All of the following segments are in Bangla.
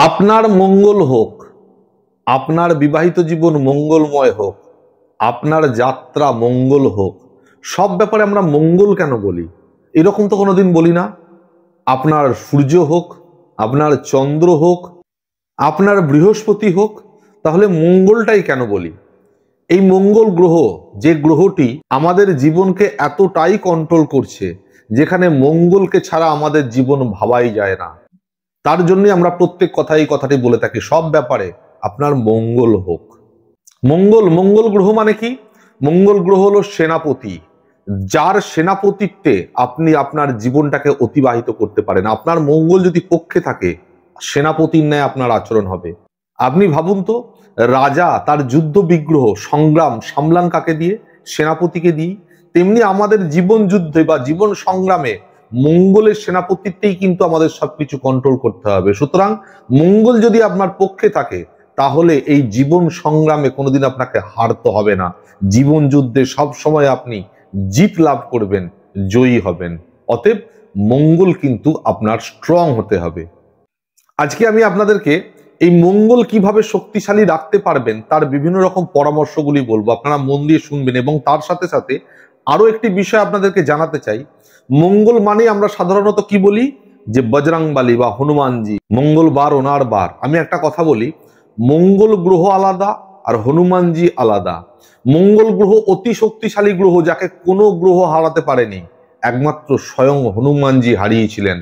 আপনার মঙ্গল হোক, আপনার বিবাহিত জীবন মঙ্গলময় হোক, আপনার যাত্রা মঙ্গল হোক। সব ব্যাপারে আমরা মঙ্গল কেন বলি? এরকম তো কোনোদিন বলি না। আপনার সূর্য হোক, আপনার চন্দ্র হোক, আপনার বৃহস্পতি হোক, তাহলে মঙ্গলটাই কেন বলি? এই মঙ্গল গ্রহ, যে গ্রহটি আমাদের জীবনকে এতটাই কন্ট্রোল করছে, যেখানে মঙ্গলকে ছাড়া আমাদের জীবন ভাবাই যায় না। তার জন্যই আমরা প্রত্যেক কথাটি বলে থাকি, সব ব্যাপারে আপনার মঙ্গল হোক। মঙ্গল গ্রহ মানে কি? মঙ্গল গ্রহ হলো সেনাপতি, যার সেনাপতিত্বে আপনি আপনার জীবনটাকে অতিবাহিত করতে পারেন। আপনার মঙ্গল যদি পক্ষে থাকে, সেনাপতির ন্যায় আপনার আচরণ হবে। আপনি ভাবুন তো, রাজা তার যুদ্ধ বিগ্রহ সংগ্রাম সামলান কাকে দিয়ে? সেনাপতিকে দিয়ে। তেমনি আমাদের জীবন যুদ্ধে বা জীবন সংগ্রামে মঙ্গলের সেনাপতিত্বেই কিন্তু আমাদের সবকিছু কন্ট্রোল করতে হবে। সুতরাং মঙ্গল যদি আপনার পক্ষে থাকে, তাহলে এই জীবন সংগ্রামে কোনোদিন আপনাকে হারতে হবে না। জীবন যুদ্ধে সব সময় আপনি জিত লাভ করবেন, জয়ী হবেন। অতএব মঙ্গল কিন্তু আপনার স্ট্রং হতে হবে। আজকে আমি আপনাদেরকে এই মঙ্গল কিভাবে শক্তিশালী রাখতে পারবেন তার বিভিন্ন রকম পরামর্শগুলি বলবো, আপনারা মন দিয়ে শুনবেন। এবং তার সাথে সাথে আরো একটি বিষয় আপনাদেরকে জানাতে চাই। মঙ্গল মানে আমরা সাধারণত কি বলি? যে বজরংবলী বা হনুমানজি, মঙ্গলবার ওনার বার। আমি একটা কথা বলি, মঙ্গল গ্রহ আলাদা আর হনুমানজি আলাদা। মঙ্গল গ্রহ অতি শক্তিশালী গ্রহ, যাকে কোনো গ্রহ হারাতে পারেনি, একমাত্র স্বয়ং হনুমানজি হারিয়েছিলেন।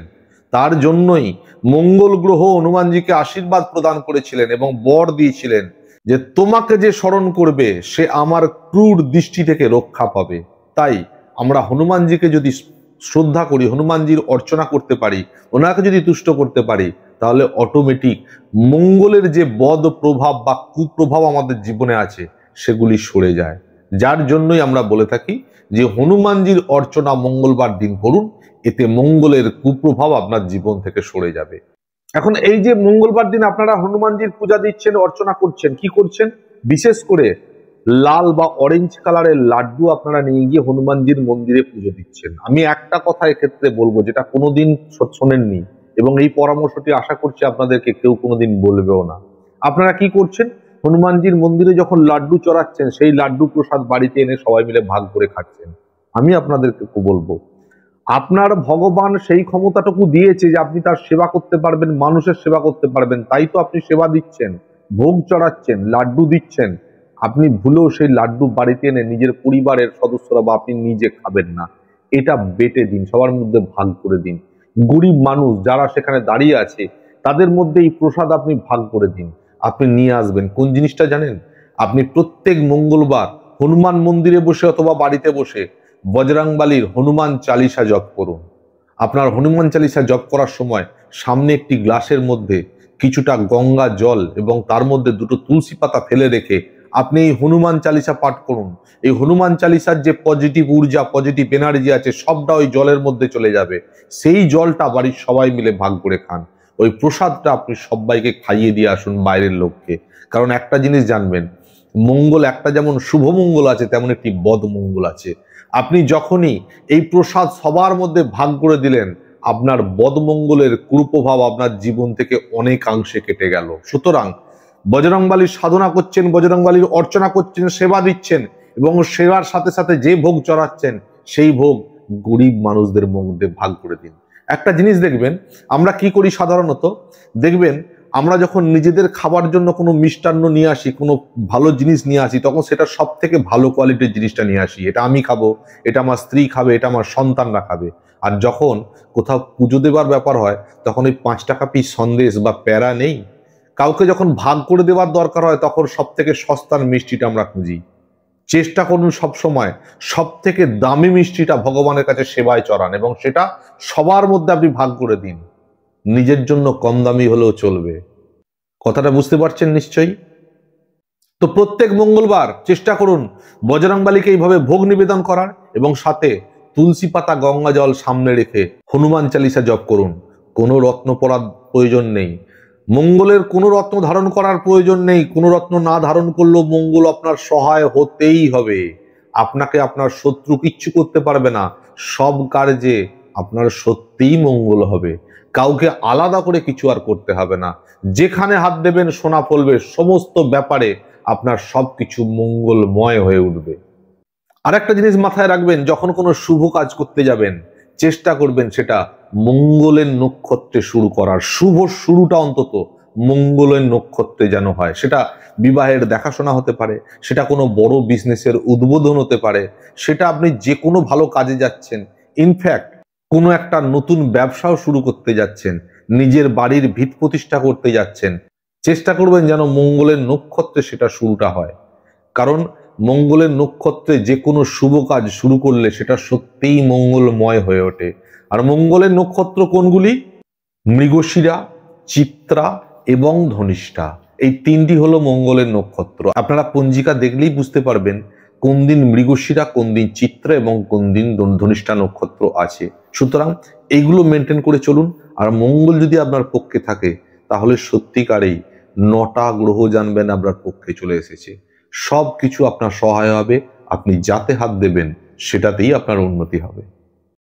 তার জন্যই মঙ্গল গ্রহ হনুমানজিকে আশীর্বাদ প্রদান করেছিলেন এবং বর দিয়েছিলেন যে তোমাকে যে স্মরণ করবে সে আমার ক্রূর দৃষ্টি থেকে রক্ষা পাবে। তাই আমরা হনুমানজিকে যদি শ্রদ্ধা করি, হনুমানজির অর্চনা করতে পারি, ওনাকে যদি তুষ্ট করতে পারি, তাহলে অটোমেটিক মঙ্গলের যে বদ প্রভাব বা কুপ্রভাব আমাদের জীবনে আছে সেগুলি সরে যায়। যার জন্যই আমরা বলে থাকি যে হনুমানজির অর্চনা মঙ্গলবার দিন করুন, এতে মঙ্গলের কুপ্রভাব আপনার জীবন থেকে সরে যাবে। এখন এই যে মঙ্গলবার দিন আপনারা হনুমানজির পূজা দিচ্ছেন, অর্চনা করছেন, কি করছেন? বিশেষ করে লাল বা অরেঞ্জ কালারের লাড্ডু আপনারা নিয়ে গিয়ে হনুমানজির মন্দিরে পুজো দিচ্ছেন। আমি একটা কথা এক্ষেত্রে বলবো, যেটা কোনোদিন শোনেননি, এবং এই পরামর্শটি আশা করছি আপনাদেরকে কেউ কোনোদিন বলবেও না। আপনারা কি করছেন? হনুমানজির মন্দিরে যখন লাড্ডু চড়াচ্ছেন, সেই লাড্ডু প্রসাদ বাড়িতে এনে সবাই মিলে ভাগ করে খাচ্ছেন। আমি আপনাদেরকে বলবো, আপনার ভগবান সেই ক্ষমতাটুকু দিয়েছে যে আপনি তার সেবা করতে পারবেন, মানুষের সেবা করতে পারবেন। তাই তো আপনি সেবা দিচ্ছেন, ভোগ চড়াচ্ছেন, লাড্ডু দিচ্ছেন। আপনি ভুলেও সেই লাড্ডু বাড়িতে এনে নিজের পরিবারের সদস্যরা বা আপনি নিজে খাবেন না। এটা বেটে দিন, সবার মধ্যে ভাগ করে দিন। গরিব মানুষ যারা সেখানে দাঁড়িয়ে আছে তাদের মধ্যে এই প্রসাদ আপনি ভাগ করে দিন, আপনি নিয়ে আসবেন। কোন জিনিসটা জানেন? আপনি প্রত্যেক মঙ্গলবার হনুমান মন্দিরে বসে অথবা বাড়িতে বসে বজরংবলীর হনুমান চালিসা জপ করুন। আপনার হনুমান চালিসা জপ করার সময় সামনে একটি গ্লাসের মধ্যে কিছুটা গঙ্গা জল এবং তার মধ্যে দুটো তুলসী পাতা ফেলে রেখে আপনি এই হনুমান চালিসা পাঠ করুন। এই হনুমান চালিসার যে পজিটিভ ঊর্জা, পজিটিভ এনার্জি আছে, সবটা ওই জলের মধ্যে চলে যাবে। সেই জলটা বাড়ির সবাই মিলে ভাগ করে খান। ওই প্রসাদটা আপনি সবাইকে খাইয়ে দিয়ে আসুন, বাইরের লোককে। কারণ একটা জিনিস জানবেন, মঙ্গল একটা যেমন শুভ মঙ্গল আছে, তেমন একটি বদ মঙ্গল আছে। আপনি যখনই এই প্রসাদ সবার মধ্যে ভাগ করে দিলেন, আপনার বদমঙ্গলের কুপ্রভাব আপনার জীবন থেকে অনেকাংশে কেটে গেল। সুতরাং বজরংবলীর সাধনা করছেন, বজরংবলীর অর্চনা করছেন, সেবা দিচ্ছেন, এবং সেবার সাথে সাথে যে ভোগ চড়াচ্ছেন সেই ভোগ গরিব মানুষদের মধ্যে ভাগ করে দিন। একটা জিনিস দেখবেন, আমরা কি করি সাধারণত, দেখবেন আমরা যখন নিজেদের খাবার জন্য কোনো মিষ্টান্ন নিয়ে আসি, কোনো ভালো জিনিস নিয়ে আসি, তখন সেটা সব থেকে ভালো কোয়ালিটির জিনিসটা নিয়ে আসি। এটা আমি খাবো, এটা আমার স্ত্রী খাবে, এটা আমার সন্তানরা খাবে। আর যখন কোথাও পুজো দেবার ব্যাপার হয়, তখন ওই 5 টাকা পিস সন্দেশ বা প্যারা নেই, কাউকে যখন ভাগ করে দেওয়ার দরকার হয়, তখন সব থেকে সস্তার মিষ্টিটা আমরা খুঁজি। চেষ্টা করুন সব সময় সব থেকে দামি মিষ্টিটা ভগবানের কাছে সেবায় চড়ান, এবং সেটা সবার মধ্যে আপনি ভাগ করে দিন। নিজের জন্য কম দামি হলেও চলবে। কথাটা বুঝতে পারছেন নিশ্চয়ই? তো প্রত্যেক মঙ্গলবার চেষ্টা করুন বজরংবলীকে এইভাবে ভোগ নিবেদন করার, এবং সাথে তুলসী পাতা গঙ্গা জল সামনে রেখে হনুমান চালিসা জপ করুন। কোনো রত্ন পরার প্রয়োজন নেই, মঙ্গলের কোনো রত্ন ধারণ করার প্রয়োজন নেই। কোনো রত্ন না ধারণ করলেও মঙ্গল আপনার সহায় হতেই হবে। আপনাকে আপনার শত্রু কিচ্ছু করতে পারবে না, সব কার্যে আপনার সত্যিই মঙ্গল হবে। কাউকে আলাদা করে কিছু আর করতে হবে না। যেখানে হাত দেবেন সোনা ফলবে, সমস্ত ব্যাপারে আপনার সবকিছু মঙ্গলময় হয়ে উঠবে। আর একটা জিনিস মাথায় রাখবেন, যখন কোনো শুভ কাজ করতে যাবেন চেষ্টা করবেন সেটা মঙ্গলের নক্ষত্রে শুরু করার। শুভ শুরুটা অন্তত মঙ্গলের নক্ষত্রে যেন হয়। সেটা বিবাহের দেখাশোনা হতে পারে, সেটা কোনো বড় বিজনেসের উদ্বোধন হতে পারে, সেটা আপনি যে কোনো ভালো কাজে যাচ্ছেন, ইনফ্যাক্ট কোনো একটা নতুন ব্যবসাও শুরু করতে যাচ্ছেন, নিজের বাড়ির ভিত প্রতিষ্ঠা করতে যাচ্ছেন, চেষ্টা করবেন যেন মঙ্গলের নক্ষত্রে সেটা শুরুটা হয়। কারণ মঙ্গলের নক্ষত্রে যে কোনো শুভ কাজ শুরু করলে সেটা সত্যিই মঙ্গলময় হয়ে ওঠে। আর মঙ্গলের নক্ষত্র কোনগুলি? মৃগশিরা, চিত্রা এবং ধনিষ্ঠা, এই তিনটি হলো মঙ্গলের নক্ষত্র। আপনারা পঞ্জিকা দেখলেই বুঝতে পারবেন কোন দিন মৃগশিরা, কোন দিন চিত্রা এবং কোন দিন ধনিষ্ঠা নক্ষত্র আছে। সুতরাং এইগুলো মেনটেন করে চলুন। আর মঙ্গল যদি আপনার পক্ষে থাকে তাহলে সত্যিকারেই 9টা গ্রহ জানবেন আপনার পক্ষে চলে এসেছে। সব কিছু আপনার সহায় হবে। আপনি যাতে হাত দেবেন সেটাতেই আপনার উন্নতি হবে।